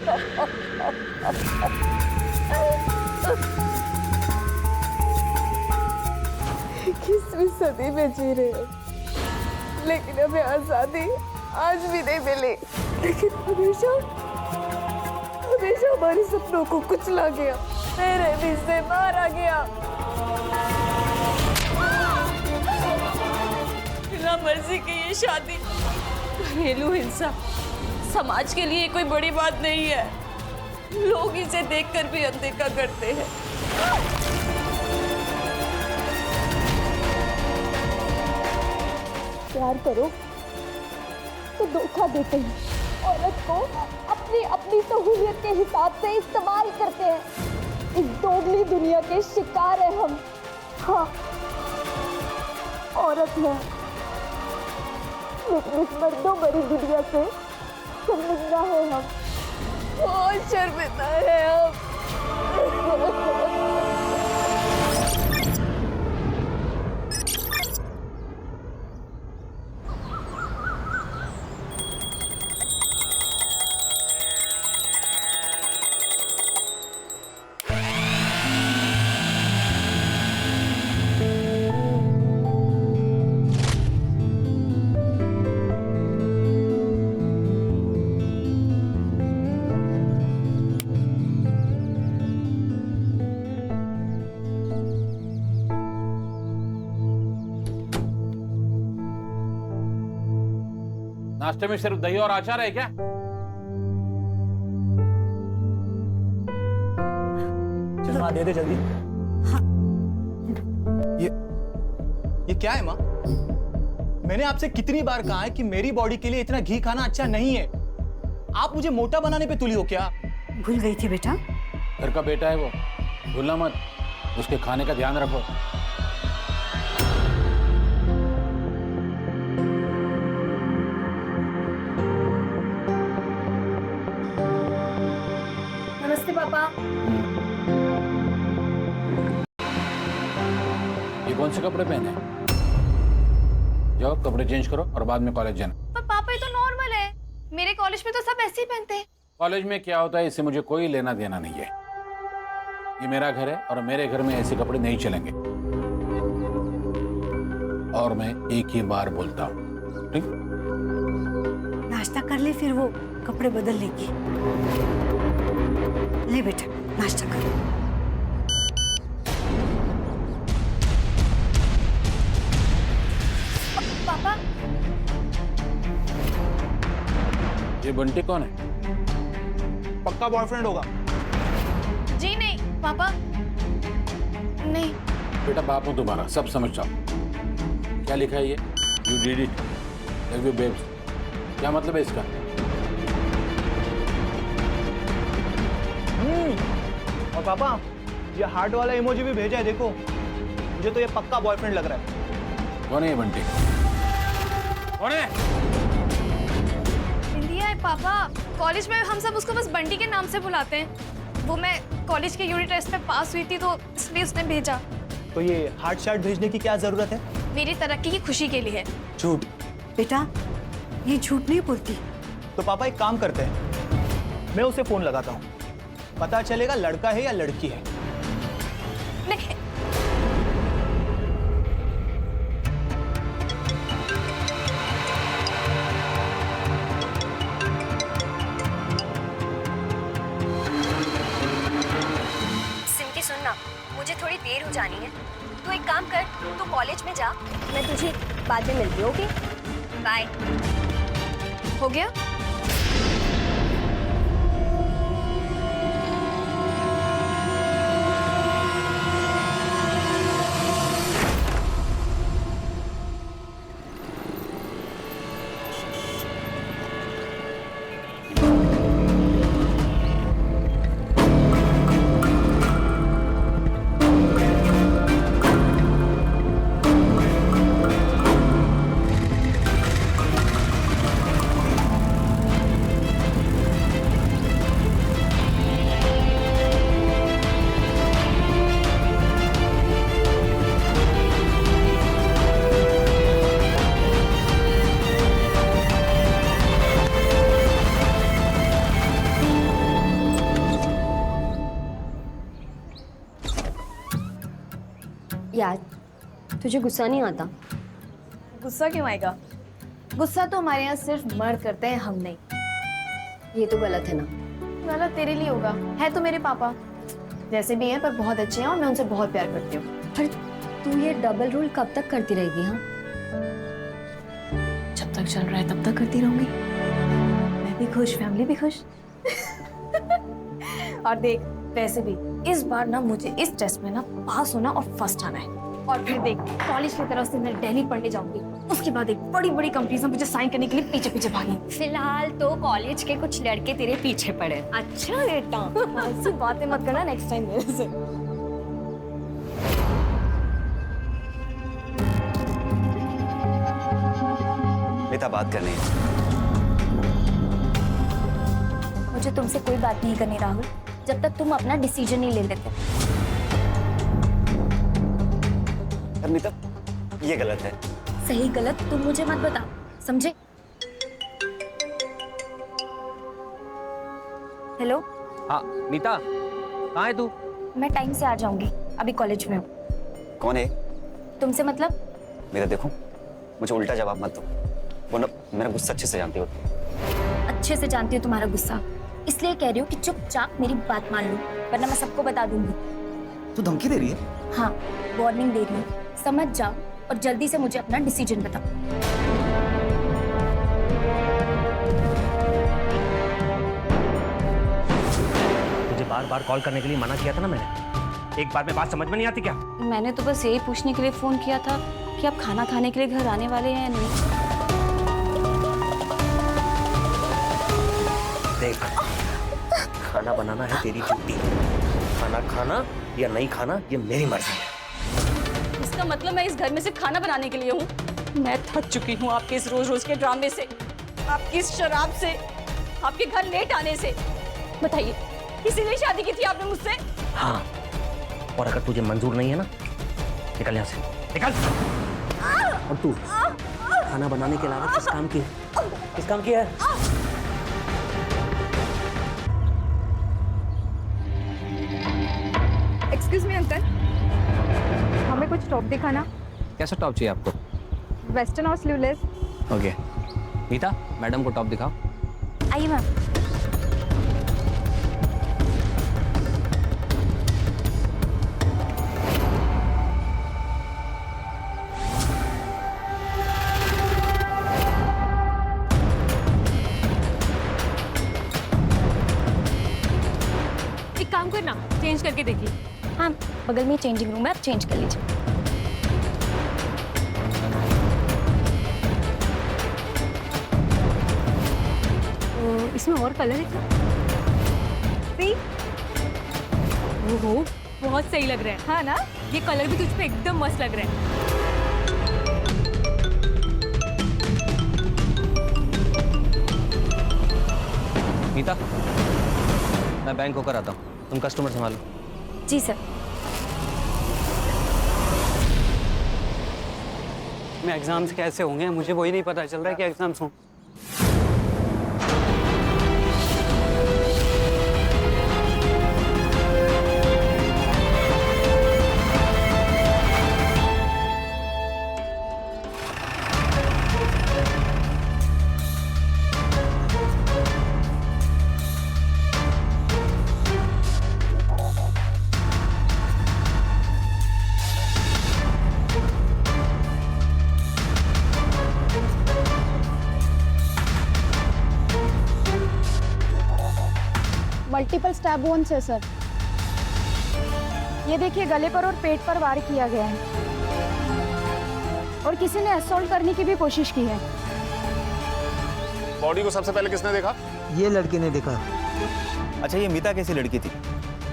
21वीं सदी में जी रहे हो, लेकिन हमें आजादी आज भी नहीं मिली। लेकिन हमेशा हमेशा हमारे सपनों को कुचला गया, मेरे बीच से मारा गया। बिना मर्जी की ये शादी, घरेलू हिंसा समाज के लिए कोई बड़ी बात नहीं है। लोग इसे देखकर भी अनदेखा करते हैं। प्यार करो तो धोखा देते हैं, औरत को अपनी अपनी सहूलियत के हिसाब से इस्तेमाल करते हैं। इस दोगली दुनिया के शिकार हैं हम। हाँ, औरत है, लेकिन इस मर्दों भरी दुनिया से शर्मिंदा है हम, बहुत शर्मिंदा है हम। नाश्ते में सिर्फ दही और अचार है क्या? चल माँ, दे दे जल्दी। हाँ। ये क्या है माँ? मैंने आपसे कितनी बार कहा है कि मेरी बॉडी के लिए इतना घी खाना अच्छा नहीं है। आप मुझे मोटा बनाने पे तुली हो क्या? भूल गई थी बेटा। घर का बेटा है वो, भूलना मत। उसके खाने का ध्यान रखो। नमस्ते पापा। ये कौन से कपड़े पहने? जाओ कपड़े चेंज करो और बाद में कॉलेज जाना। पर पापा ये तो नॉर्मल है, मेरे कॉलेज में तो सब ऐसे ही पहनते हैं। कॉलेज में क्या होता है इससे मुझे कोई लेना देना नहीं है। ये मेरा घर है और मेरे घर में ऐसे कपड़े नहीं चलेंगे। और मैं एक ही बार बोलता हूँ, ठीक? नाश्ता कर ले, फिर वो कपड़े बदल लेगी। ले बेटा, नाश्ता कर। पापा, ये बंटी कौन है? पक्का बॉयफ्रेंड होगा। जी नहीं पापा, नहीं। बेटा बाप हूं तुम्हारा, सब समझ जाओ। क्या लिखा है ये? You did it, love you babes. क्या मतलब है इसका? और पापा, ये हार्ट वाला इमोजी भी भेजा है, देखो। मुझे तो ये पक्का बॉयफ्रेंड लग रहा है। कौन है ये बंटी? कौन है? इंडिया है पापा। कॉलेज में हम सब उसको बस बंटी के नाम से बुलाते हैं। वो मैं कॉलेज के यूनिट टेस्ट में पास हुई थी तो इसलिए उसने भेजा। तो ये हार्ट शार्ट भेजने की क्या जरूरत है? मेरी तरक्की की खुशी के लिए। झूठ। बेटा, ये झूठ नहीं बोलती। तो पापा एक काम करते हैं, मैं उसे फोन लगाता हूँ, पता चलेगा लड़का है या लड़की है। नहीं, सिंटी सुनना, मुझे थोड़ी देर हो जानी है। तू एक काम कर, तू कॉलेज में जा, मैं तुझे बाद में मिलती हूँ। Okay, bye. हो गया। यार तुझे गुस्सा नहीं आता? गुस्सा क्यों आएगा? गुस्सा तो हमारे यहाँ सिर्फ मर्द करते हैं, हम नहीं। ये तो गलत है ना। गलत तेरे लिए होगा, है तो मेरे पापा जैसे भी हैं पर बहुत अच्छे हैं और मैं उनसे बहुत प्यार करती हूँ। पर तू ये डबल रोल कब तक करती रहेगी? हाँ, जब तक चल रहा है तब तक करती रहूंगी। मैं भी खुश, फैमिली भी खुश। और देख, वैसे भी इस बार ना मुझे इस टेस्ट में ना पास होना और फर्स्ट आना है। और फिर देख, कॉलेज की तरफ से मैं दिल्ली पढ़ने जाऊंगी, उसके बाद एक बड़ी बड़ी कंपनीज में मुझे साइन करने के लिए पीछे पीछे भागी। फिलहाल तो कॉलेज के कुछ लड़के तेरे पीछे पड़े। अच्छा बेटा, ऐसी बातें मत करना नेक्स्ट टाइम मेरे से। बेटा बात करनी है। मुझे तुमसे कोई बात नहीं करनी राहुल, जब तक तुम अपना डिसीजन नहीं ले लेते। अमिता, ये गलत है। सही गलत तुम मुझे मत बताओ, समझे? हेलो। हाँ मीता, कहाँ है तू? मैं टाइम से आ जाऊंगी, अभी कॉलेज में हूँ। कौन है? तुमसे मतलब? मेरा देखो, मुझे उल्टा जवाब मत दो, वरना मेरा गुस्सा अच्छे से जानती हो। अच्छे से जानती हूँ तुम्हारा गुस्सा, इसलिए कह रही हूँ कि चुपचाप मेरी बात मान लो, वरना मैं सबको बता दूंगी। तू धमकी दे रही है? हाँ, वार्निंग दे रही हूँ, समझ जाओ और जल्दी से मुझे अपना डिसीजन बताओ। तुझे बार बार कॉल करने के लिए मना किया था ना मैंने। एक बार में बात समझ में नहीं आती क्या? मैंने तो बस यही पूछने के लिए फोन किया था कि आप खाना खाने के लिए घर आने वाले हैं या नहीं। देख, खाना बनाना है तेरी ड्यूटी, खाना खाना या नहीं खाना ये मेरी मर्जी है। इसका मतलब मैं इस घर में सिर्फ खाना बनाने के लिए हूँ? मैं थक चुकी हूँ आपके इस रोज रोज के ड्रामे से, आपकी इस शराब से, आपके घर लेट आने से। बताइए, इसीलिए शादी की थी आपने मुझसे? हाँ, और अगर तुझे मंजूर नहीं है ना, निकल यहाँ से, निकल। और तू खाना बनाने के अलावा किस काम की है? एक्सक्यूज मी अंकल, हमें कुछ टॉप दिखाना। कैसा टॉप चाहिए आपको? वेस्टर्न और स्लीवलेस। ओके मीता, मैडम को टॉप दिखाओ। आइए मैम। एक काम करना, चेंज करके देखिए। हाँ, बगल में चेंजिंग रूम है, आप चेंज कर लीजिए। तो इसमें और कलर है क्या? ओहो, बहुत सही लग रहा है। हाँ ना, ये कलर भी तुझ पे एकदम मस्त लग रहा है। मीता, मैं बैंक होकर आता हूँ, तुम कस्टमर संभालो। जी सर। मैं एग्जाम्स कैसे होंगे मुझे वही नहीं पता चल रहा है कि एग्जाम्स हों। मल्टीपल स्टैब वुंड्स है सर। ये देखिए, गले पर और पेट पर वार किया गया है और किसी ने असॉल्ट करने की भी कोशिश की है। बॉडी को सबसे पहले किसने देखा? ये लड़के ने देखा। अच्छा, ये मीता कैसी लड़की थी?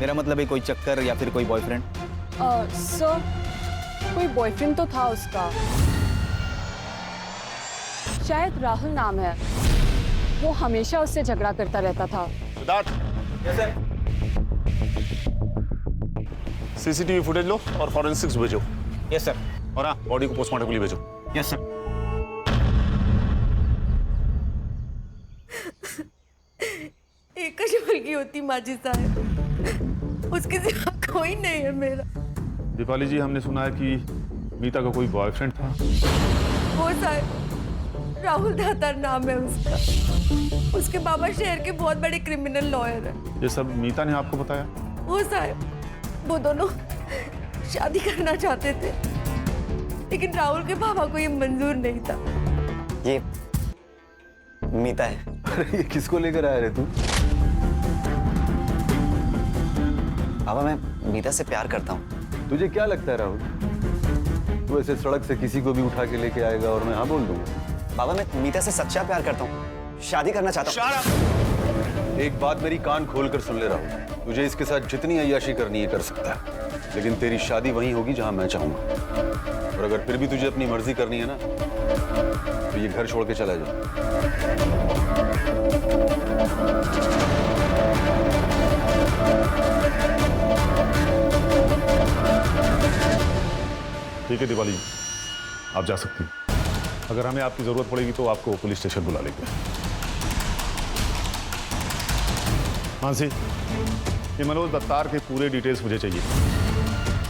मेरा मतलब है कोई चक्कर या फिर कोई बॉयफ्रेंड? सर, कोई बॉयफ्रेंड तो था उसका, शायद राहुल नाम है। वो हमेशा उससे झगड़ा करता रहता था। सिद्धार्थ, सीसीटीवी फुटेज लो और फॉरेंसिक्स भेजो। Yes sir. और हाँ, बॉडी को पोस्टमार्टम के लिए भेजो। Yes sir. एक मुर्गी होती माजी साहब, उसके सिवा कोई नहीं है मेरा। दीपाली जी, हमने सुना है कि मीता का कोई बॉयफ्रेंड था। वो सर राहुल दातार नाम है उसका। उसके बाबा शहर के बहुत बड़े क्रिमिनल लॉयर है। ये सब मीता ने आपको बताया? वो साहब, वो दोनों शादी करना चाहते थे, लेकिन राहुल के पापा को ये मंजूर नहीं था। ये मीता है। अरे ये किसको लेकर आया रे तू? बाबा, मैं मीता से प्यार करता हूँ। तुझे क्या लगता है राहुल, तू ऐसे सड़क से किसी को भी उठा के लेके आएगा और मैं हाँ बोल दूंगा? बाबा, मैं मीता से सच्चा प्यार करता हूँ, शादी करना चाहता हूँ। एक बात मेरी कान खोल कर सुन ले राहुल, तुझे इसके साथ जितनी अय्याशी करनी है कर सकता है, लेकिन तेरी शादी वहीं होगी जहां मैं चाहूंगा। और अगर फिर भी तुझे अपनी मर्जी करनी है ना, तो ये घर छोड़ के चला जा। ठीक है दीपाली जी, आप जा सकती हैं। अगर हमें आपकी जरूरत पड़ेगी तो आपको पुलिस स्टेशन बुला लेंगे। मानसी, ये मनोज दत्तार के पूरे डिटेल्स मुझे चाहिए।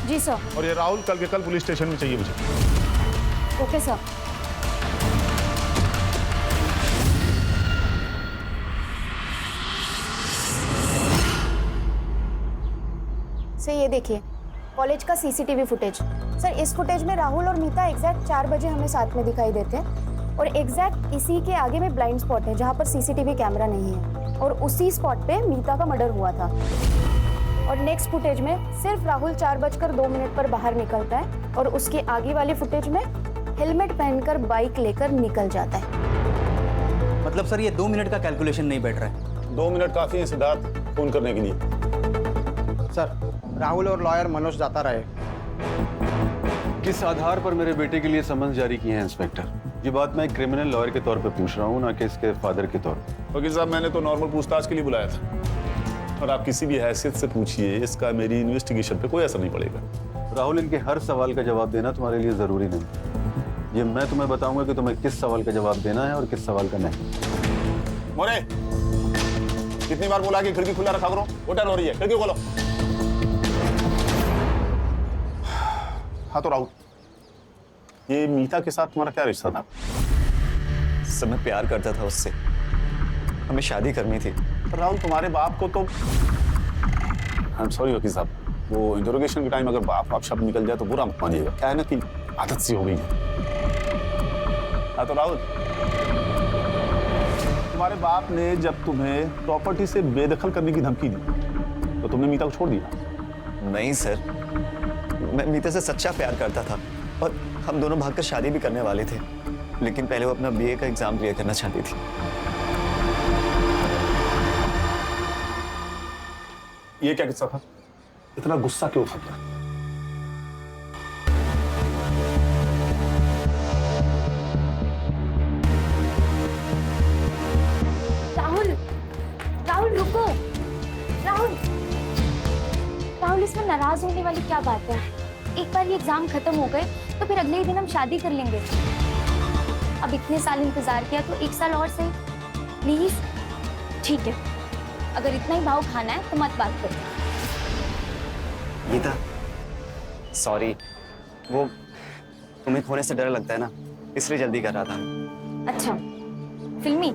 जी सर। और ये राहुल कल के कल पुलिस स्टेशन में चाहिए मुझे। Okay sir. सर ये देखिए, कॉलेज का सीसीटीवी फुटेज। सर इस फुटेज में राहुल और मीता एग्जैक्ट 4 बजे हमें साथ में दिखाई देते हैं, और एग्जैक्ट इसी के आगे में ब्लाइंड स्पॉट है जहाँ पर सीसीटीवी कैमरा नहीं है, और उसी स्पॉट पे मीता का मर्डर हुआ था। और नेक्स्ट फुटेज में सिर्फ राहुल 4:02 पर बाहर निकलता है, और उसके आगे वाले फुटेज में हेलमेट पहनकर बाइक लेकर निकल जाता है। मतलब सर ये 2 मिनट का कैलकुलेशन नहीं बैठ रहा है। 2 मिनट काफी है सिद्धार्थ फोन करने के लिए। सर, राहुल और लॉयर मनोज दातार आए। किस आधार पर मेरे बेटे के लिए समन्स जारी किए हैं इंस्पेक्टर? ये बात मैं एक क्रिमिनल लॉयर के तौर पे पूछ रहा हूँ, ना कि इसके फादर के तौर पे। वकील साहब, मैंने तो नॉर्मल पूछताछ के लिए बुलाया था, और आप किसी भी हैसियत से पूछिए, इसका मेरी इन्वेस्टिगेशन पे कोई असर नहीं पड़ेगा। राहुल, इनके हर सवाल का जवाब देना तुम्हारे लिए जरूरी नहीं। ये मैं तुम्हें बताऊंगा कि तुम्हें किस सवाल का जवाब देना है और किस सवाल का नहीं। मोरे, कितनी बार बोला कि खिड़की खुला रखा करो? होटल हो रही है, खिड़की खोलो। हाँ तो राहुल, ये मीता के साथ तुम्हारा क्या रिश्ता था? सर मैं प्यार करता था उससे, हमें शादी करनी थी। राहुल, तुम्हारे बाप को तो, आई एम सॉरी वकील साहब, वो इंटरोगेशन के टाइम अगर बाप शब्द निकल जाए तो बुरा मत मानिएगा, क्या है ना कि आदत सी हो गई है। हाँ तो राहुल, तुम्हारे बाप ने जब तुम्हें प्रॉपर्टी से बेदखल करने की धमकी दी तो तुमने मीता को छोड़ दिया? नहीं सर, मैं मीता से सच्चा प्यार करता था, और हम दोनों भागकर शादी भी करने वाले थे, लेकिन पहले वो अपना बीए का एग्जाम क्लियर करना चाहती थी। ये क्या किस्सा था? इतना गुस्सा क्यों था? राहुल, राहुल रुको। राहुल, राहुल इसमें नाराज होने वाली क्या बात है? एक बार ये एग्जाम खत्म हो गए तो फिर अगले ही दिन हम शादी कर लेंगे। अब इतने साल इंतजार किया तो 1 साल और सही, प्लीज। ठीक है, अगर इतना ही भाव खाना है तो मत बात करो। गीता, सॉरी, वो तुम्हें खोने से डर लगता है ना, इसलिए जल्दी कर रहा था। अच्छा, फिल्मी।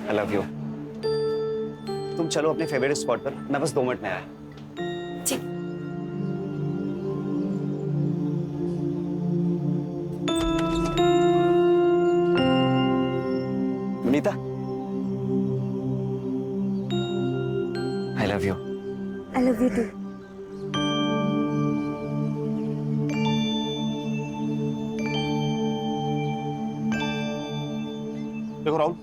आई लव यू। तुम चलो अपने फेवरेट स्पॉट पर, मैं बस 2 मिनट में आया। ठीक। Meeta, I love you. I love you too. देखो राहुल,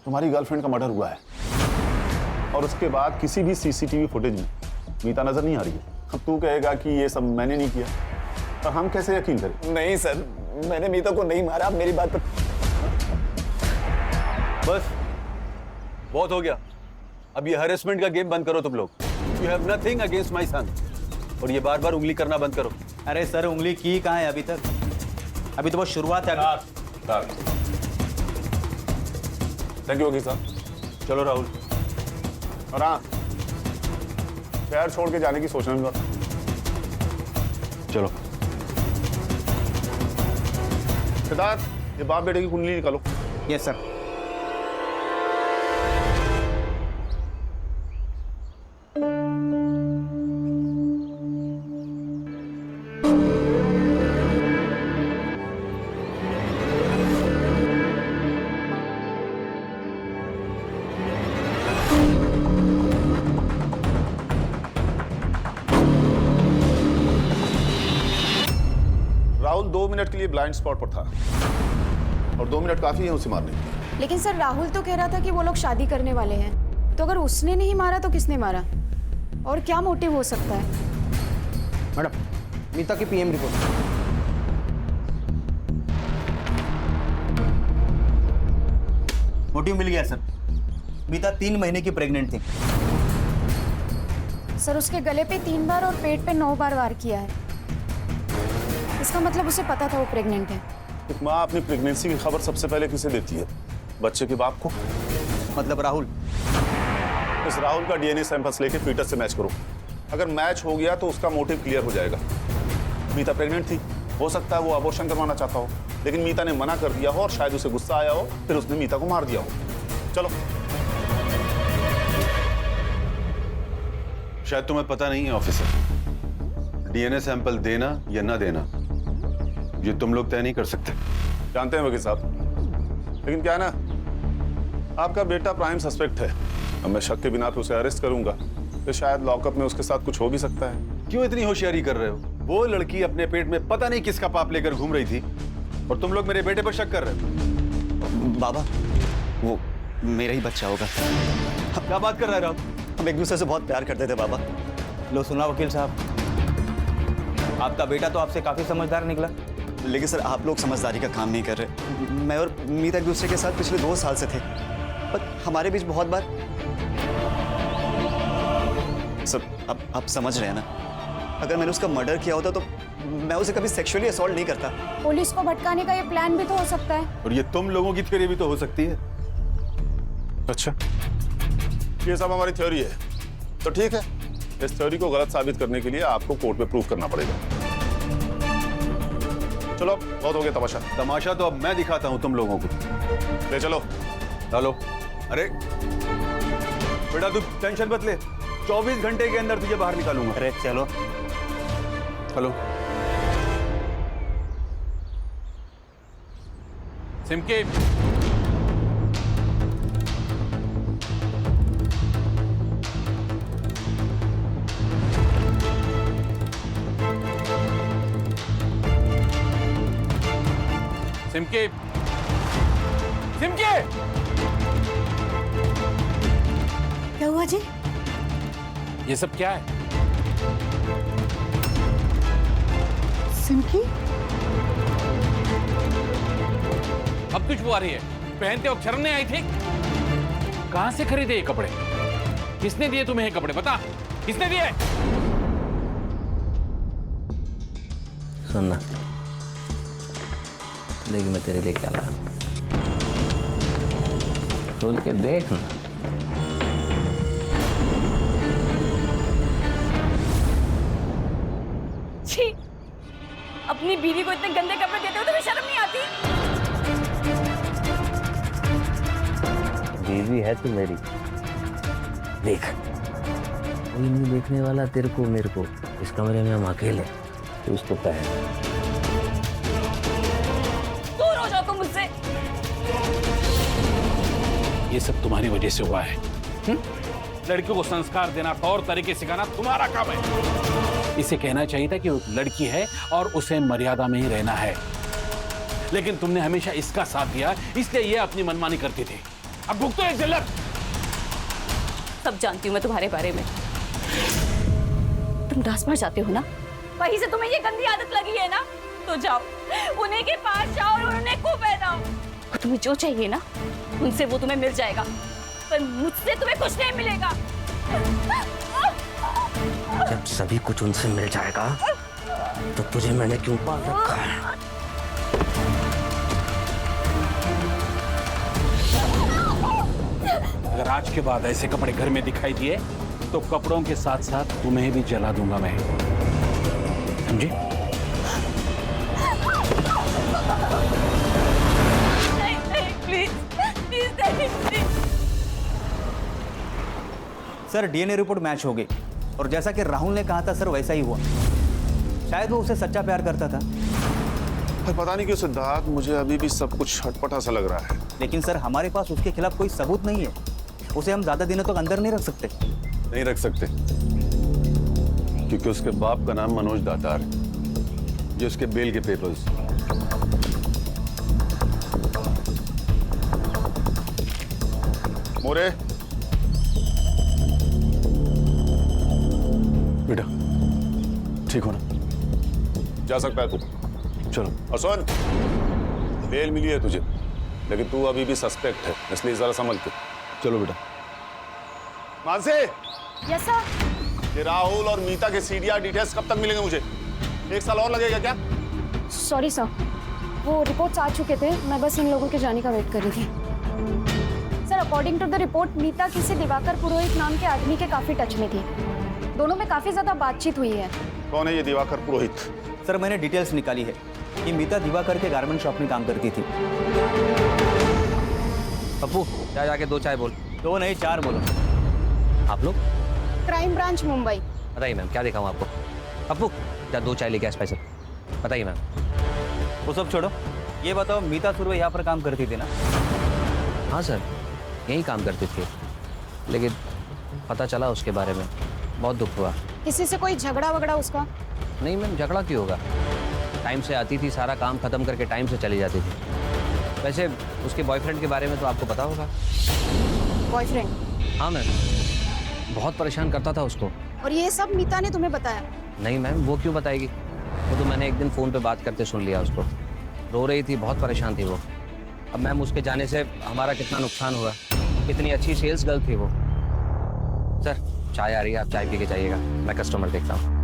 तुम्हारी गर्लफ्रेंड का मर्डर हुआ है, और उसके बाद किसी भी सीसीटीवी फुटेज में मीता नजर नहीं आ रही है। अब तू कहेगा कि ये सब मैंने नहीं किया, पर हम कैसे यकीन करें? नहीं सर, मैंने मीता को नहीं मारा, आप मेरी बात पर। बस बहुत हो गया, अब ये हैरेसमेंट का गेम बंद करो तुम लोग। You have nothing against my son, और ये बार बार उंगली करना बंद करो। अरे सर, उंगली की कहाँ है अभी तक? अभी तो बस शुरुआत है। थैंक यू वकील साहब। चलो राहुल। और हाँ, शहर छोड़ के जाने की सोचना भी मत। चलो। सिद्धार्थ, ये बाप बेटे की कुंडली निकालो। Yes sir. राहुल 2 मिनट के लिए ब्लाइंड स्पॉट पर था और 2 मिनट काफी है उसे मारने के लिए। लेकिन सर राहुल तो कह रहा था कि वो लोग शादी करने वाले हैं, तो अगर उसने नहीं मारा तो किसने मारा? और क्या मोटिव हो सकता है? मैडम, मीता की पीएम रिपोर्ट। मोटिव मिल गया सर। मीता 3 महीने की प्रेग्नेंट थी। सर उसके गले पे 3 बार और पेट पे 9 बार वार किया है। इसका मतलब उसे पता था वो प्रेग्नेंट है। एक माँ अपनी प्रेगनेंसी की खबर सबसे पहले किसे देती है? बच्चे के बाप को। मतलब राहुल। इस राहुल का डीएनए सैंपल्स लेके पीटर से मैच करो। अगर मैच हो गया तो उसका मोटिव क्लियर हो जाएगा। मीता प्रेग्नेंट थी, हो सकता है वो अबॉर्शन करवाना चाहता हो, लेकिन मीता ने मना कर दिया हो और शायद उसे गुस्सा आया हो, फिर उसने मीता को मार दिया हो। चलो। शायद तुम्हें पता नहीं है ऑफिसर, डीएनए सैंपल देना या ना देना ये तुम लोग तय नहीं कर सकते। जानते हैं वकील साहब, लेकिन क्या है ना, आपका बेटा प्राइम सस्पेक्ट है। अब मैं शक के बिना पे उसे अरेस्ट करूंगा तो शायद लॉकअप में उसके साथ कुछ हो भी सकता है। क्यों इतनी होशियारी कर रहे हो? वो लड़की अपने पेट में पता नहीं किसका पाप लेकर घूम रही थी और तुम लोग मेरे बेटे पर शक कर रहे हो। बाबा, वो मेरा ही बच्चा होगा। क्या बात कर रहा है राम? हम एक दूसरे से बहुत प्यार करते थे बाबा। लो सुना वकील साहब, आपका बेटा तो आपसे काफी समझदार निकला। लेकिन सर आप लोग समझदारी का काम नहीं कर रहे। मैं और मीता एक दूसरे के साथ पिछले 2 साल से थे, पर हमारे बीच बहुत बार। सर आप समझ रहे हैं ना, अगर मैंने उसका मर्डर किया होता तो मैं उसे कभी सेक्सुअली असॉल्ट नहीं करता। पुलिस को भटकाने का ये प्लान भी तो हो सकता है। और ये तुम लोगों की थ्योरी भी तो हो सकती है। अच्छा, ये सब हमारी थ्योरी है तो ठीक है। इस थ्योरी को गलत साबित करने के लिए आपको कोर्ट में प्रूव करना पड़ेगा। चलो, बहुत हो गया तमाशा। तमाशा तो अब मैं दिखाता हूं तुम लोगों को। ले चलो। चलो। अरे बेटा तू टेंशन मत ले, 24 घंटे के अंदर तुझे बाहर निकालूंगा। अरे चलो। चलो। सिमके, सिमके, सिमके, क्या हुआ जी? ये सब क्या है? सिमकी, अब तुझ वो आ रही है? पहनते वक्त शर्म नहीं आई थी? कहां से खरीदे ये कपड़े? किसने दिए तुम्हें ये कपड़े? बता, किसने दिए? सुनना, लेकिन मैं तेरे लिए क्या लाया, खोल के देख ना। छी, अपनी बीवी को इतने गंदे कपड़े देते हो तुम्हें शर्म नहीं आती? बीवी है तू मेरी, देख कोई नहीं देखने वाला तेरे को मेरे को। इस कमरे में हम अकेले, तू इसको पहन। दूर हो जाओ तुम मुझसे। ये सब तुम्हारी वजह से हुआ है। लड़कियों को संस्कार देना, तौर तरीके सिखाना तुम्हारा काम है। इसे कहना चाहिए था कि वो लड़की है और उसे मर्यादा में ही रहना है, लेकिन तुमने हमेशा इसका साथ दिया, इसलिए ये अपनी मनमानी करती थी। अब भुगतो एक जिल्लत। सब जानती हूँ मैं तुम्हारे बारे में। तुम डांस पर जाते हो ना, वहीं से तुम्हें ये गंदी आदत लगी है ना, तो जाओ उन्हीं के पास जाओ और उन्हें को पहनाओ। और तुम्हें जो चाहिए ना उनसे वो तुम्हें मिल जाएगा, पर मुझसे तुम्हें कुछ नहीं मिलेगा। जब सभी कुछ उनसे मिल जाएगा तो तुझे मैंने क्यों पाल रखा है? अगर आज के बाद ऐसे कपड़े घर में दिखाई दिए तो कपड़ों के साथ साथ तुम्हें भी जला दूंगा मैं, समझे? सर डीएनए रिपोर्ट मैच हो गई और जैसा कि राहुल ने कहा था सर वैसा ही हुआ। शायद वो उसे सच्चा प्यार करता था। पर पता नहीं क्यों सिद्धार्थ, मुझे अभी भी सब कुछ छटपटा सा लग रहा है। लेकिन सर हमारे पास उसके खिलाफ कोई सबूत नहीं है, उसे हम ज्यादा दिनों तक अंदर नहीं रख सकते। नहीं रख सकते क्योंकि उसके बाप का नाम मनोज दातार है। ये उसके बेल के पेपर्स। मोरे, बेटा ठीक हो ना? जा सकता है तू। चलो। और सुन, बेल मिली है तुझे, लेकिन तू अभी भी सस्पेक्ट है, इसलिए जरा संभल के। चलो बेटा। Mansi, yes sir. ये राहुल और मीता के सीडीआर डिटेल्स कब तक मिलेंगे मुझे? 1 साल और लगेगा क्या? सॉरी सर, वो रिपोर्ट्स आ चुके थे, मैं बस इन लोगों के जाने का वेट कर रही थी। Sir according to the report Meeta किसी दिवाकर पुरोहित नाम के आदमी के काफी टच में थी। दोनों में काफी ज्यादा बातचीत हुई है। कौन है ये दिवाकर पुरोहित? सर मैंने डिटेल्स निकाली है कि मीता दिवाकर के गारमेंट शॉप में काम करती थी। पप्पू जा जाके 2 चाय बोल। 2 नहीं 4 बोलो। आप लोग? Crime branch Mumbai. बताइए मैम, क्या दिखाऊं आपको? पप्पू जा 2 चाय लेके आ स्पेशल। बताइए मैम। वो सब छोड़ो, ये बताओ मीता सुरवे यहाँ पर काम करती थी ना? हाँ सर, यहीं काम करती थी, लेकिन पता चला उसके बारे में, बहुत दुख हुआ। किसी से कोई झगड़ा वगड़ा उसका? नहीं मैम, झगड़ा क्यों होगा? टाइम से आती थी, सारा काम खत्म करके टाइम से चली जाती थी। वैसे उसके बॉयफ्रेंड के बारे में तो आपको पता होगा। बॉयफ्रेंड? हाँ मैम, बहुत परेशान करता था उसको। और ये सब मीता ने तुम्हें बताया? नहीं मैम, वो क्यों बताएगी? वो तो मैंने एक दिन फ़ोन पे बात करते सुन लिया उसको। रो रही थी, बहुत परेशान थी वो। अब मैम उसके जाने से हमारा कितना नुकसान हुआ। कितनी अच्छी सेल्स गर्ल थी वो। सर चाय आ रही है, आप चाय पी के जाइएगा, मैं कस्टमर देखता हूँ।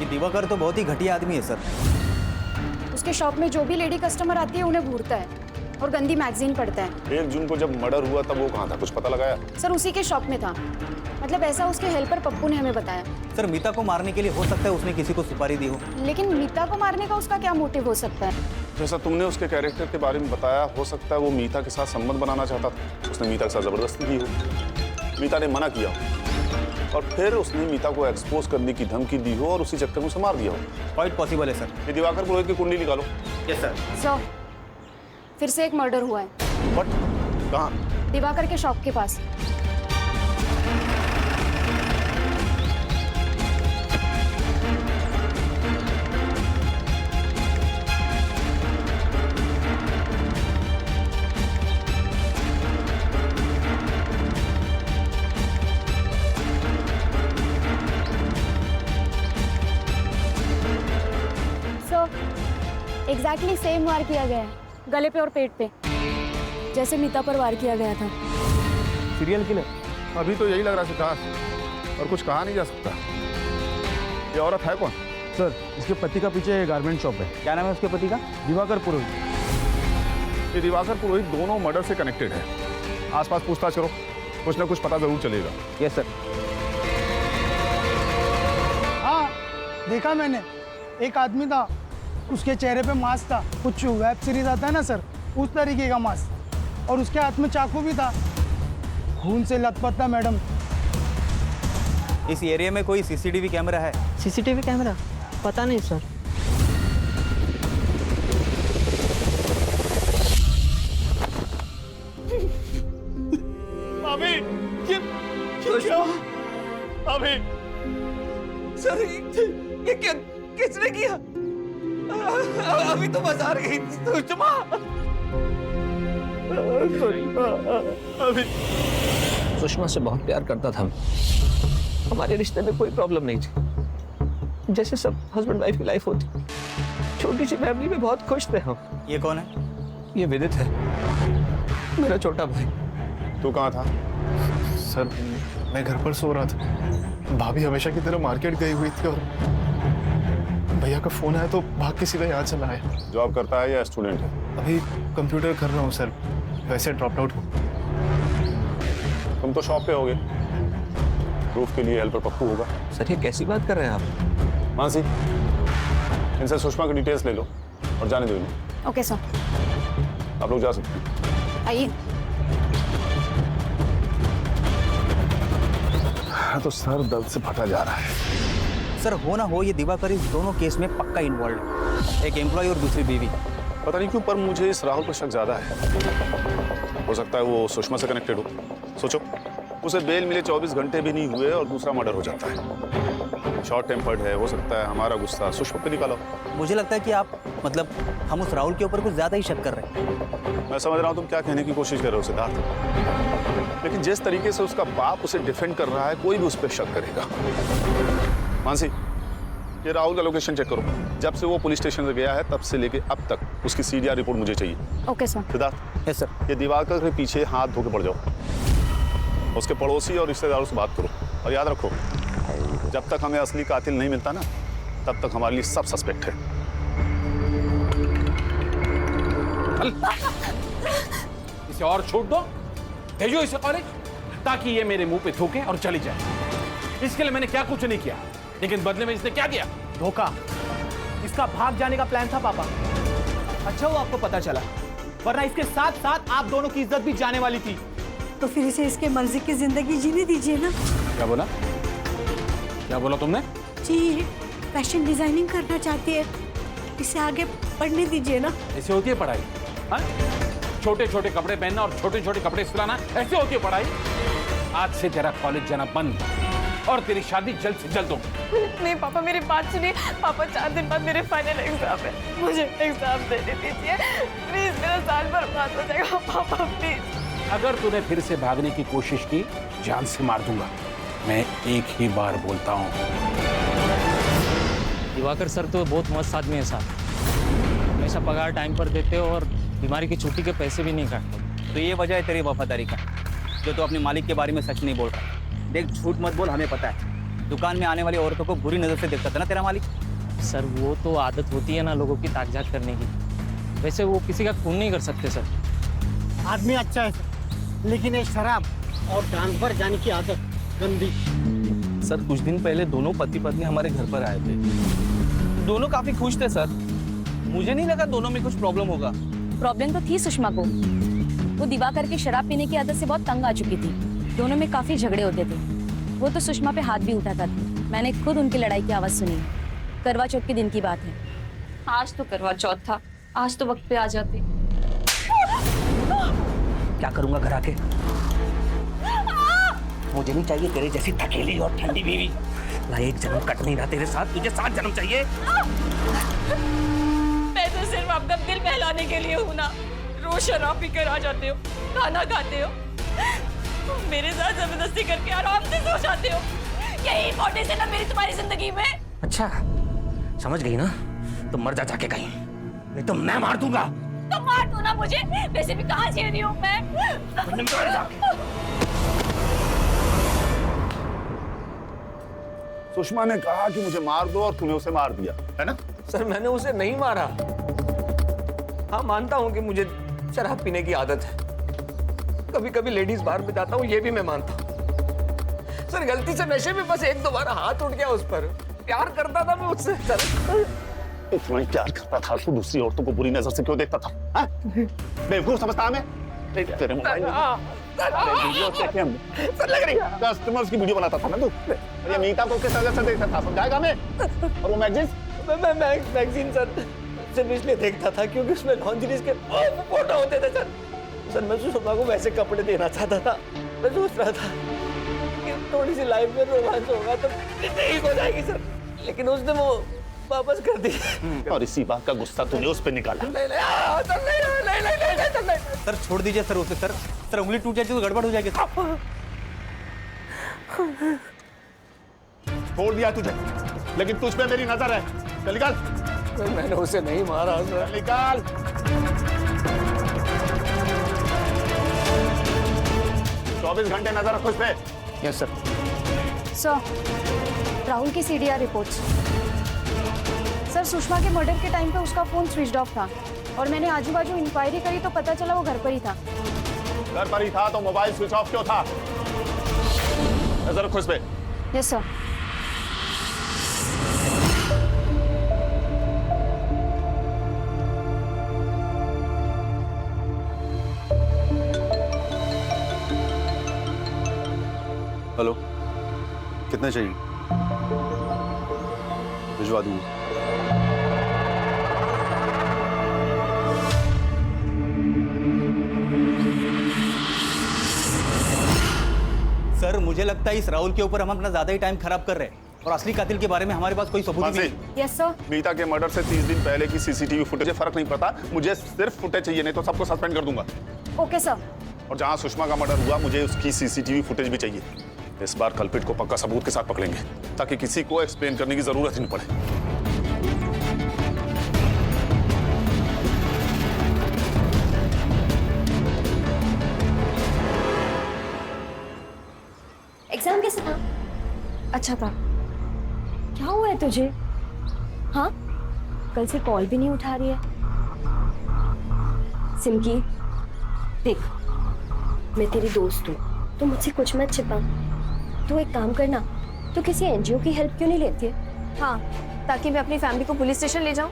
दिवाकर तो बहुत ही घटिया आदमी है सर। उसके शॉप में जो भी लेडी कस्टमर आती है उन्हें घूरता है और गंदी मैगजीन पढ़ता है। 1 जून को जब मर्डर हुआ तब वो कहाँ था, कुछ पता लगाया? सर उसी के शॉप में था, मतलब ऐसा उसके हेल्पर पप्पू ने हमें बताया। सर मीता को मारने के लिए हो सकता है उसने किसी को सुपारी दी हो। लेकिन मीता को मारने का उसका क्या मोटिव हो सकता है? जैसा तुमने उसके कैरेक्टर के बारे में बताया, हो सकता है वो मीता के साथ संबंध बनाना चाहता था। उसने मीता के साथ जबरदस्ती की हो, मीता ने मना किया और फिर उसने मीता को एक्सपोज करने की धमकी दी हो और उसी चक्कर में उसे मार दिया हो। क्वाइट पॉसिबल है सर। ये दिवाकर पुरोहित की कुंडली निकालो। Yes sir. सर फिर से एक मर्डर हुआ है। बट कहाँ? दिवाकर के शॉप के पास। एग्जैक्टली सेम वार किया गया है, गले पे और पेट पे, जैसे मीता पर वार किया गया था। Serial killer? अभी तो यही लग रहा सिद्धार्थ, और कुछ कहा नहीं जा सकता। ये औरत है कौन? सर इसके पति का पीछे गारमेंट शॉप है। क्या नाम है उसके पति का? दिवाकर पुरोहित। ये दिवाकर पुरोहित दोनों मर्डर से कनेक्टेड है। आसपास पूछताछ करो, कुछ ना कुछ पता जरूर चलेगा। Yes sir. हाँ देखा मैंने, एक आदमी था, उसके चेहरे पे मास्क था, कुछ वेब सीरीज आता है ना सर, उस तरीके का मास्क, और उसके हाथ में चाकू भी था, खून से लथपथ था मैडम। इस एरिया में कोई सीसीटीवी कैमरा है? CCTV camera? पता नहीं सर। अभी ये क्या? अभी सर ये क्या, किसने किया? अभी तो बाजार गई सुषमा। अभी सुषमा से बहुत प्यार करता था। हमारे रिश्ते में कोई प्रॉब्लम नहीं थी, जैसे सब हस्बैंड वाइफ की लाइफ होती। छोटी सी फैमिली में बहुत खुश थे हम। ये कौन है? ये विदित है, मेरा छोटा भाई। तू कहाँ था? सर मैं घर पर सो रहा था। भाभी हमेशा की तरह मार्केट गई हुई थी और भैया का फोन आया तो भाग के सीधा यहाँ चला आया। जॉब करता है या स्टूडेंट है? अभी कंप्यूटर कर रहा हूँ सर, वैसे ड्रॉप आउट हूँ। तुम तो शॉप पे होगे, प्रूफ के लिए हेल्पर पप्पू होगा। सर ये कैसी बात कर रहे हैं आप? मानसी, इनसे सुषमा की डिटेल्स ले लो और जाने दो इन्हें। Okay sir. आप लोग जा सकते हैं। आइए। हाँ तो सर दर्द से फटा जा रहा है। सर हो ना हो ये दिवाकर इस दोनों केस में पक्का इन्वॉल्व है, एक एम्प्लॉय और दूसरी बीवी। पता नहीं क्यों पर मुझे इस राहुल पर शक ज्यादा है। हो सकता है वो सुषमा से कनेक्टेड हो। सोचो, उसे बेल मिले 24 घंटे भी नहीं हुए और दूसरा मर्डर हो जाता है। शॉर्ट टेम्पर्ड है, हो सकता है हमारा गुस्सा सुषमा पे निकालो। मुझे लगता है कि आप मतलब हम उस राहुल के ऊपर कुछ ज्यादा ही शक कर रहे हैं। मैं समझ रहा हूँ तुम क्या कहने की कोशिश कर रहे हो सिद्धार्थ, लेकिन जिस तरीके से उसका बाप उसे डिफेंड कर रहा है कोई भी उस पर शक करेगा। मानसी, ये राहुल का लोकेशन चेक करो। जब से वो पुलिस स्टेशन से गया है तब से लेके अब तक उसकी सीडीआर रिपोर्ट मुझे चाहिए। Okay sir. Siddharth. Yes sir. ये दिवाकर के पीछे हाथ धो के पड़ जाओ, उसके पड़ोसी और रिश्तेदारों से बात करो और याद रखो जब तक हमें असली कातिल नहीं मिलता ना तब तक हमारे लिए सब सस्पेक्ट है। इसे और छोड़ दो, भेजो इसे कॉलेज ताकि ये मेरे मुंह पे थूके और चली जाए। इसके लिए मैंने क्या कुछ नहीं किया, लेकिन बदले में इसने क्या किया? धोखा। इसका भाग जाने का प्लान था पापा। अच्छा वो आपको पता चला, वरना इसके साथ साथ आप दोनों की इज्जत भी जाने वाली थी। तो फिर इसे इसके मर्जी की जिंदगी जीने दीजिए ना। क्या बोला? क्या बोला तुमने? जी ये फैशन डिजाइनिंग करना चाहती है, इसे आगे पढ़ने दीजिए ना। ऐसे होती है पढ़ाई? हाँ? छोटे छोटे कपड़े पहनना और छोटे छोटे कपड़े सिलाना, ऐसे होती है पढ़ाई? आज से तेरा कॉलेज जाना बंद और तेरी शादी जल्द से जल्द हो। नहीं पापा मेरी बात सुनिए। पापा 4 दिन बाद मेरे फाइनल एग्जाम है, मुझे एग्जाम देने दीजिए प्लीज। मेरा साल बर्बाद हो जाएगा पापा प्लीज। अगर तूने फिर से भागने की कोशिश की जान से मार दूंगा। मैं एक ही बार बोलता हूँ। दिवाकर सर तो बहुत मस्त आदमी है साहब, हमेशा पगार टाइम पर देते हो और बीमारी की छुट्टी के पैसे भी नहीं काटते। तो ये वजह है तेरी वफादारी का, जो तो अपने मालिक के बारे में सच नहीं बोल रहा। देख झूठ मत बोल, हमें पता है दुकान में आने वाली औरतों को बुरी नजर से देखता था ना तेरा मालिक। सर वो तो आदत होती है ना लोगों की ताकझाक करने की, वैसे वो किसी का खून नहीं कर सकते सर। आदमी अच्छा है सर, लेकिन ये शराब और ट्रांसफर जाने की आदत गंदी। सर कुछ दिन पहले दोनों पति पत्नी हमारे घर पर आए थे, दोनों काफी खुश थे सर। मुझे नहीं लगा दोनों में कुछ प्रॉब्लम होगा। प्रॉब्लम तो थी सुषमा को, वो दिवाकर की शराब पीने की आदत से बहुत तंग आ चुकी थी। दोनों में काफी झगड़े होते थे, वो तो सुषमा पे हाथ भी उठाता था। मैंने खुद उनकी लड़ाई की आवाज सुनी। करवा चौथ के दिन की बात है। आज तो करवा चौथ था, आज तो वक्त पे आ जाते। क्या करूंगा घर आके? मुझे नहीं चाहिए तेरे जैसी थकेली और ठंडी बीवी। ना एक जन्म कट नहीं रहा तेरे साथ, तुझे 7 जन्म चाहिए। मैं तो सिर्फ आपका दिल बहलाने के लिए हूँ ना। रोज शराब पीकर आ जाते हो, खाना खाते हो, मेरे साथ जबरदस्ती करके आराम से सो जाते हो। यही इंपॉर्टेंस है ना मेरी तुम्हारी जिंदगी में। अच्छा समझ गई ना, तो मर जा जाके कहीं, नहीं तो मैं मार दूंगा। तो मार दो ना मुझे, वैसे भी कहाँ जी रही हूँ मैं। सुषमा ने कहा कि मुझे मार दो और तूने उसे मार दिया, है ना? सर मैंने उसे नहीं मारा। हाँ मानता हूँ कि मुझे शराब पीने की आदत है, कभी कभी लेडीज बार पे जाता हूँ, ये भी मैं मानता हूँ। सर गलती से नशे में बस 1-2 बार हाथ उठ गया उस पर। प्यार करता था मैं उससे सर। इतना ही प्यार करता था तो दूसरी औरतों को बुरी नजर से क्यों देखता था? बेवकूफ समझता मैं तेरे मोबाइल सर लग रही कस्टमर्स की वीडियो बनाता था ना तू। ये मीता को किस वजह से देखता था समझाएगा मैं? और वो मैगजीन मैं मैगजीन सर सिर्फ इसलिए देखता था क्योंकि उसमें लॉन्जरीज के फोटो होते थे सर। सर मैं सुषमा को वैसे कपड़े देना चाहता था। मैं सोच रहा था कि थोड़ी सी लाइफ में रोमांस होगा तो ठीक हो जाएगी सर, लेकिन उसने वो वापस कर दी। और इसी बात का गुस्सा तूने उस पर निकाला। सर छोड़ दीजिए सर उसे। सर उंगली टूट जाएगी तो गड़बड़ हो जाएगी। छोड़ दिया तुझे, लेकिन तुझ पे मेरी नजर है। चल निकाल। मैंने उसे नहीं मारा सर। निकाल। 24 घंटे नजर रखो इस पे। Yes sir. सर राहुल की सीडीआर रिपोर्ट्स। सर सुषमा के मर्डर के टाइम पे उसका फोन स्विच ऑफ था और मैंने आजू बाजू इंक्वायरी करी तो पता चला वो घर पर ही था। घर पर ही था तो मोबाइल स्विच ऑफ क्यों था? नजर रखो इस पे। Yes sir. हेलो, कितने चाहिए? भिजवा दूंगा। सर मुझे लगता है इस राहुल के ऊपर हम अपना ज्यादा ही टाइम खराब कर रहे हैं और असली कातिल के बारे में हमारे पास कोई सबूत नहीं है। Yes sir. मीता के मर्डर से 30 दिन पहले की सीसीटीवी फुटेज फर्क नहीं पड़ता, मुझे सिर्फ फुटेज चाहिए, नहीं तो सबको सस्पेंड कर दूंगा। Okay sir. और जहां सुषमा का मर्डर हुआ मुझे उसकी सीसीटीवी फुटेज भी चाहिए। इस बार कल्प्रिट को पक्का सबूत के साथ पकड़ेंगे ताकि किसी को एक्सप्लेन करने की जरूरत ही नहीं पड़े। एग्जाम कैसा था? अच्छा था। क्या हुआ है तुझे? हाँ, कल से कॉल भी नहीं उठा रही है। सिमकी देख, मैं तेरी दोस्त हूँ, तो मुझसे कुछ मत छिपा। तू एक काम करना, तू किसी एनजीओ की हेल्प क्यों नहीं लेती है? हाँ, ताकि मैं अपनी फैमिली को पुलिस स्टेशन ले जाऊं।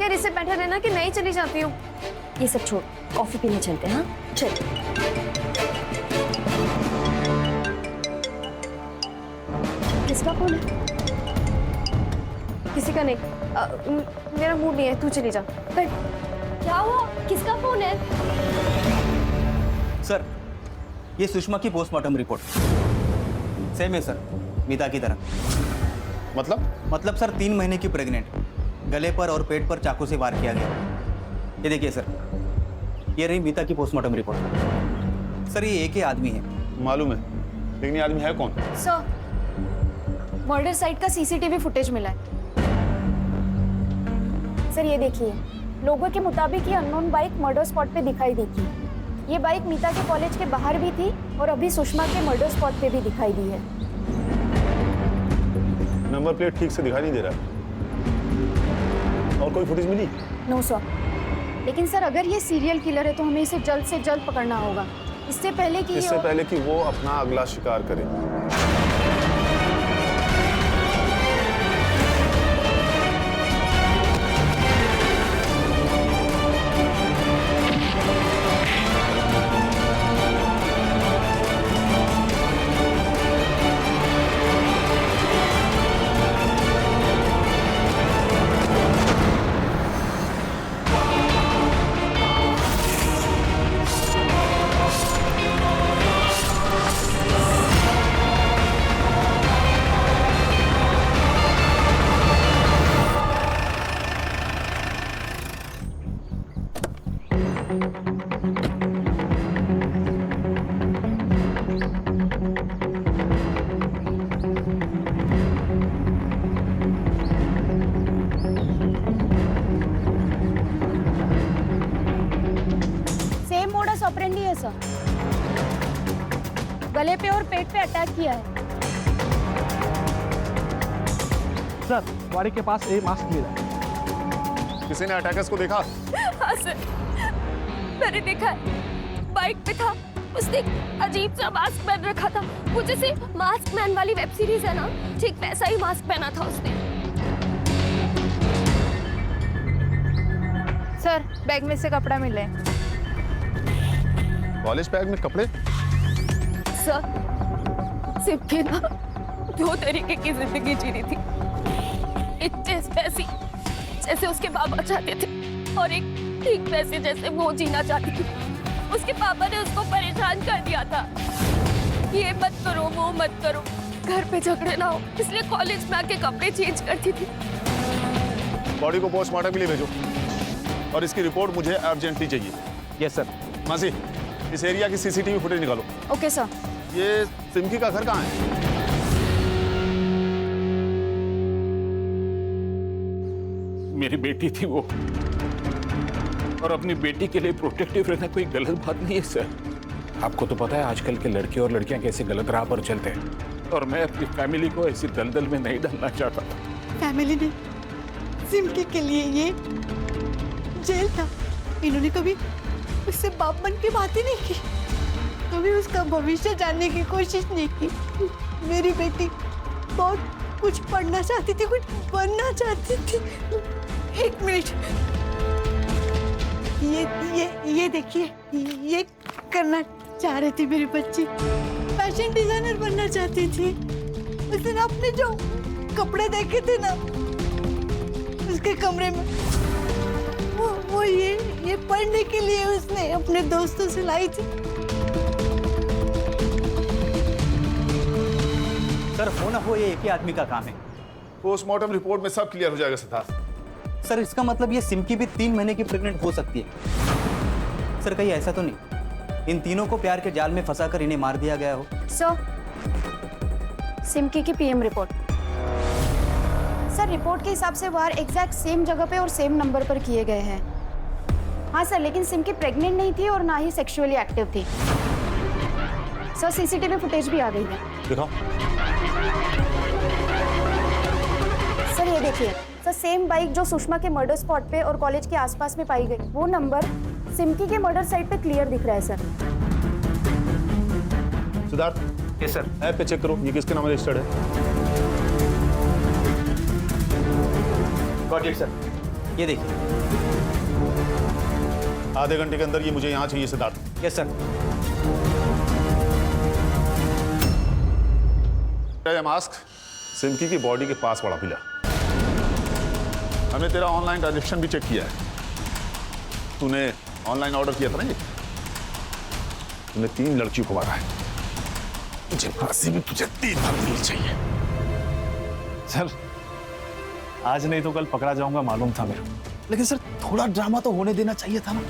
यार इससे बेटर रहना कि नहीं चली जाती हूँ। ये सब छोड़, कॉफी पीने चलते हैं। हाँ चल। किसका फोन है? किसी का नहीं। मेरा मूड नहीं है, तू चली जा। पर क्या हुआ? किसका फोन है? सर ये सुषमा की पोस्टमार्टम रिपोर्ट सेम है सर, मीता की तरह। मतलब सर 3 महीने की प्रेग्नेंट, गले पर और पेट पर चाकू से वार किया गया। ये देखिए सर, ये रही मीता की पोस्टमार्टम रिपोर्ट। सर ये एक ही आदमी है। मालूम है, लेकिन ये आदमी है कौन? सर मर्डर साइट का सीसीटीवी फुटेज मिला है। सर ये देखिए, लोगों के मुताबिक ये अननोन बाइक मर्डर स्पॉट पे दिखाई दी थी। ये बाइक मीता के कॉलेज के बाहर भी थी और अभी सुषमा के मर्डर स्पॉट पे भी दिखाई दी है। नंबर प्लेट ठीक से दिखाई नहीं दे रहा। और कोई फुटेज मिली? No sir. लेकिन सर अगर ये सीरियल किलर है तो हमें इसे जल्द से जल्द पकड़ना होगा, इससे पहले कि वो अपना अगला शिकार करे। ऑपरेंडी है सर, गले पे और पेट पे अटैक किया है। सर वाड़ी के पास एक मास्क मिला। किसी ने अटैकर्स को देखा? हाँ सर, मैंने देखा है, बाइक पे था, उसने अजीब सा मास्क पहन रखा था, वो जैसे मास्क मैन वाली वेब सीरीज है ना, ठीक वैसा ही मास्क पहना था उसने। सर बैग में से कपड़ा मिला है। कॉलेज बैग में कपड़े? सर सिर्फ ना 2 तरीके की जिंदगी जी रही थी, एक वैसी जैसे उसके बाबा चाहते थे और एक ठीक वैसे जैसे वो जीना चाहती थी। उसके पापा ने उसको परेशान कर दिया था, ये मत करो वो मत करो, घर पे झगड़े ना हो, इसलिए कॉलेज में आके कपड़े चेंज करती थी। बॉडी को पोस्टमार्टम के लिए भेजो और इसकी रिपोर्ट मुझे अर्जेंटली चाहिए। Yes sir. मासी, इस एरिया की सीसीटीवी फुटेज निकालो। Okay sir. ये सिमकी का घर कहाँ है? मेरी बेटी थी वो, और अपनी बेटी के लिए प्रोटेक्टिव रहना कोई गलत बात नहीं है सर। आपको तो पता है आजकल के लड़के और लड़कियां कैसे गलत राह पर चलते हैं, और मैं अपनी फैमिली को ऐसी दलदल में नहीं डालना चाहता। फैमिली ने सिमकी के लिए ये जेल था। इन्होंने कभी उससे बाप बन के बात ही नहीं की, कभी उसका भविष्य जानने की कोशिश नहीं की। मेरी बेटी बहुत कुछ पढ़ना चाहती थी, कुछ बनना चाहती थी। एक मिनट, ये देखिए, ये करना चाह रही थी मेरी बच्ची। फैशन डिजाइनर बनना चाहती थी। उसने अपने जो कपड़े देखे थे ना उसके कमरे में, वो ये पढ़ने के लिए उसने अपने दोस्तों से लाई थी। सर, हो ना हो ये एक ही आदमी का काम है। पोस्टमार्टम रिपोर्ट में सब क्लियर हो जाएगा सिद्धार्थ। सर, इसका मतलब ये सिमकी भी 3 महीने की प्रेग्नेंट हो सकती है। सर, कहीं ऐसा तो नहीं इन तीनों को प्यार के जाल में फंसाकर इन्हें मार दिया गया हो? सर, सिमकी की पीएम रिपोर्ट। सर, रिपोर्ट के हिसाब से वार एग्जैक्ट सेम जगह पे और सेम नंबर पर किए गए हैं। हाँ सर, लेकिन सिमकी प्रेग्नेंट नहीं थी और ना ही सेक्सुअली एक्टिव थी। सर, सीसीटीवी फुटेज भी आ गई है। दिखाओ। सर, ये देखिए सर, सेम बाइक जो सुषमा के मर्डर स्पॉट पे और कॉलेज के आसपास में पाई गई, वो नंबर सिमकी के मर्डर साइट पे क्लियर दिख रहा है sir. Siddharth. Yes sir. App पे चेक करो ये किसके नाम रजिस्टर्ड है। Got it sir. ये देखिए, आधे घंटे के अंदर ये मुझे यहाँ चाहिए सिद्धार्थ। Yes sir. ये मास्क सिमकी की बॉडी के पास पड़ा मिला। हमने तेरा ऑनलाइन ट्रांजैक्शन भी चेक किया है। तूने ऑनलाइन ऑर्डर किया था ना ये? तूने 3 लड़कियों को मारा है। मुझे फांसी में तुझे 3 बार मिलनी चाहिए। सर, आज नहीं तो कल पकड़ा जाऊंगा मालूम था मेरे, लेकिन सर थोड़ा ड्रामा तो होने देना चाहिए था ना।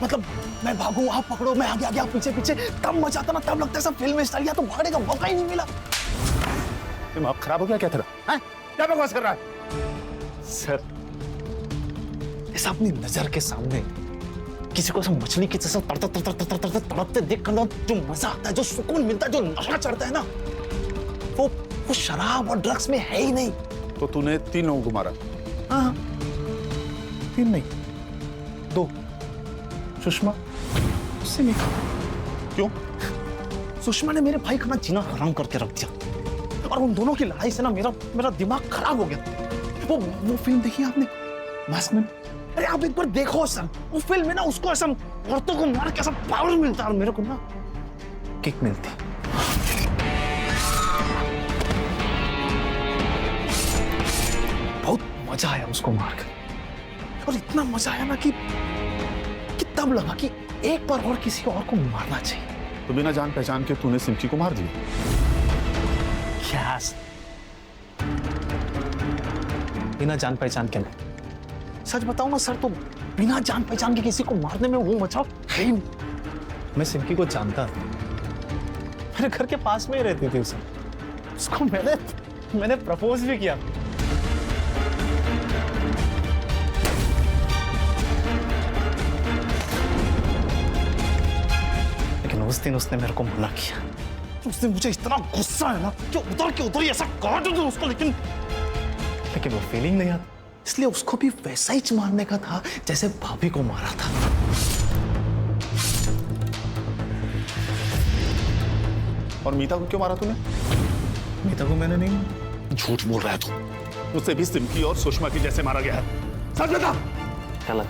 मतलब मैं भागूं, आप पकड़ो, मैं आगे आगे, आप पीछे पीछे, तब मजा आता ना, तब लगता है सब फिल्म स्टाइल। या तो भागने का मौका ही नहीं मिला। दिमाग खराब हो गया क्या तेरा? हैं? क्या बकवास कर रहा है? सर, ऐसा अपनी नजर के सामने किसी को ऐसा मछली की जैसा तड़पते देख कर जो मजा आता है, जो सुकून मिलता है, जो नशा चढ़ता है ना, वो शराब और ड्रग्स में है ही नहीं। तो तूने 3 लोगों को मारा? हाँ, 3 नहीं, 2। सुषमा, उससे नहीं। क्यों? सुषमा ने मेरे भाई का जीना हराम करके रख दिया, और उन दोनों की लड़ाई से ना मेरा दिमाग खराब हो गया। वो फिल्म देखी आपने, मास्क मैन? अरे आप एक बार देखो सर, वो फिल्म में ना उसको ऐसा औरतों को मार के ऐसा पावर मिलता है, और मेरे को ना किक मिलती। बहुत मजा आया उसको मारकर, और इतना मजा आया ना कि तब लगा कि एक बार और किसी और को मारना चाहिए। तो बिना जान पहचान के तूने सिमकी को मार दिया? यस, बिना जान पहचान के नहीं। सच बताऊं ना सर, तो बिना जान पहचान के किसी को मारने में वो मजा है ही नहीं। मैं सिमकी को जानता था, मेरे घर के पास में ही रहती थी उसे। उसको मैंने प्रपोज भी किया। लेकिन उस दिन उसने मेरे को मना किया। उसने मुझे इतना गुस्सा है ना कि उधर के उधर ही ऐसा काट दो उसको, लेकिन वो फीलिंग नहीं आती। इसलिए उसको भी वैसा ही मारने का था जैसे भाभी को मारा था। और मीता को क्यों मारा तूने? मीता को मैंने नहीं। झूठ बोल रहा है तू। मुझसे भी सिमकी और सुषमा की जैसे मारा गया है। सच बता। गलत।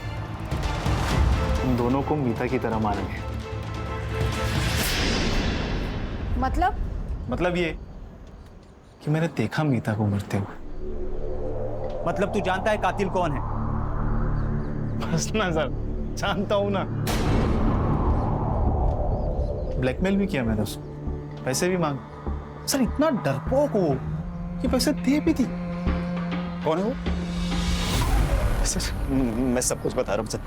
उन दोनों को मीता की तरह मारा गया। मतलब ये कि मैंने देखा मीता को मरते हुए। मतलब तू जानता है कातिल कौन है? बस ना सर, जानता हूं ना। ब्लैकमेल भी किया मैंने उसको, पैसे भी मांग। सर इतना डरपोक हो कि पैसे दे भी दी। कौन है वो? सर मैं सब कुछ बता रहा हूँ सर।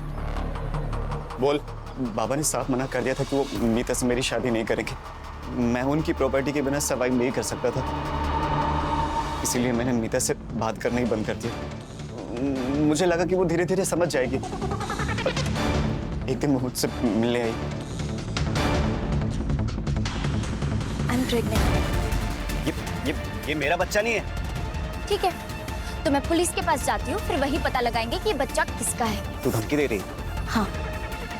बोल। बाबा ने साफ मना कर दिया था कि वो मीता से मेरी शादी नहीं करेंगे। मैं उनकी प्रॉपर्टी के बिना सर्वाइव नहीं कर सकता था, इसीलिए मैंने मीता से बात करना ही बंद कर दिया। मुझे लगा कि वो धीरे धीरे समझ जाएगी। एक दिन वो मुझसे मिलने आई। I am pregnant. ये मेरा बच्चा नहीं है। ठीक है, तो मैं पुलिस के पास जाती हूँ, फिर वही पता लगाएंगे कि ये बच्चा किसका है। तू धमकी दे रही है? हाँ,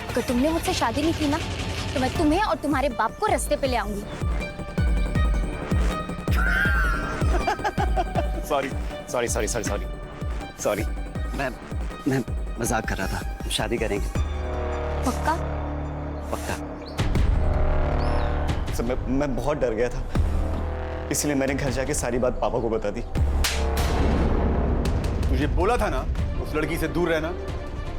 अगर तुमने मुझसे शादी नहीं की ना, तो मैं तुम्हें और तुम्हारे बाप को रास्ते पे ले आऊंगी। Sorry sorry sorry sorry sorry sorry, मैं मजाक कर रहा था। शादी करेंगे। पक्का? पक्का। सर मैं बहुत डर गया था, इसलिए मैंने घर जाके सारी बात पापा को बता दी। तुझे बोला था ना उस लड़की से दूर रहना।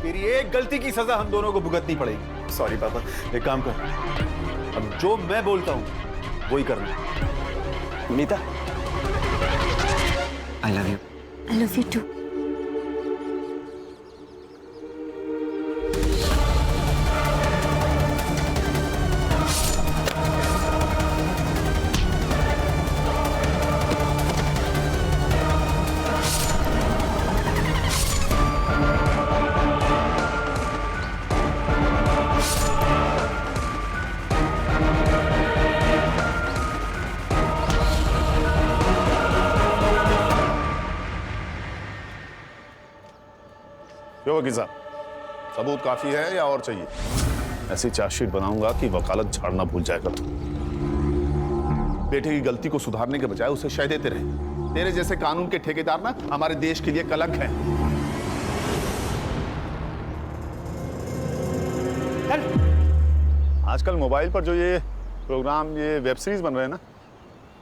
तेरी एक गलती की सजा हम दोनों को भुगतनी पड़ेगी। सॉरी पापा। एक काम कर, अब जो मैं बोलता हूँ वही करना। Meeta, I love you. I love you too. क्यों वकील साहब, सबूत काफी है या और चाहिए? ऐसी चार्जशीट बनाऊंगा कि वकालत झाड़ना भूल जाएगा तू। बेटे की गलती को सुधारने के बजाय उसे शय देते रहे। तेरे जैसे कानून के ठेकेदार ना हमारे देश के लिए कलंक है। आजकल मोबाइल पर जो ये प्रोग्राम, ये वेब सीरीज बन रहे हैं ना,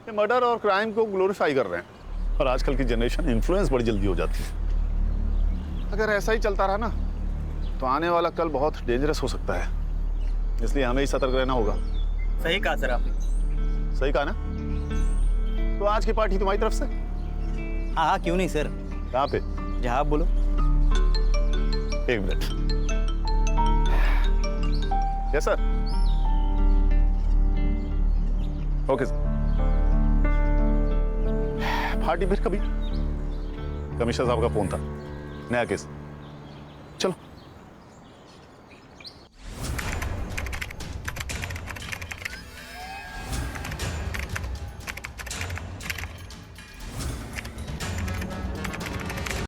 ये मर्डर और क्राइम को ग्लोरीफाई कर रहे हैं। और आजकल की जनरेशन इन्फ्लुएंस बड़ी जल्दी हो जाती है। अगर ऐसा ही चलता रहा ना तो आने वाला कल बहुत डेंजरस हो सकता है, इसलिए हमें ही सतर्क रहना होगा। सही कहा सर आपने। सही कहा ना? तो आज की पार्टी तुम्हारी तरफ से? हाँ, क्यों नहीं सर। कहाँ पे? जहाँ आप बोलो। एक minute. Yes sir. Okay sir. Party फिर कभी? कमिश्नर साहब का फोन था, नया केस।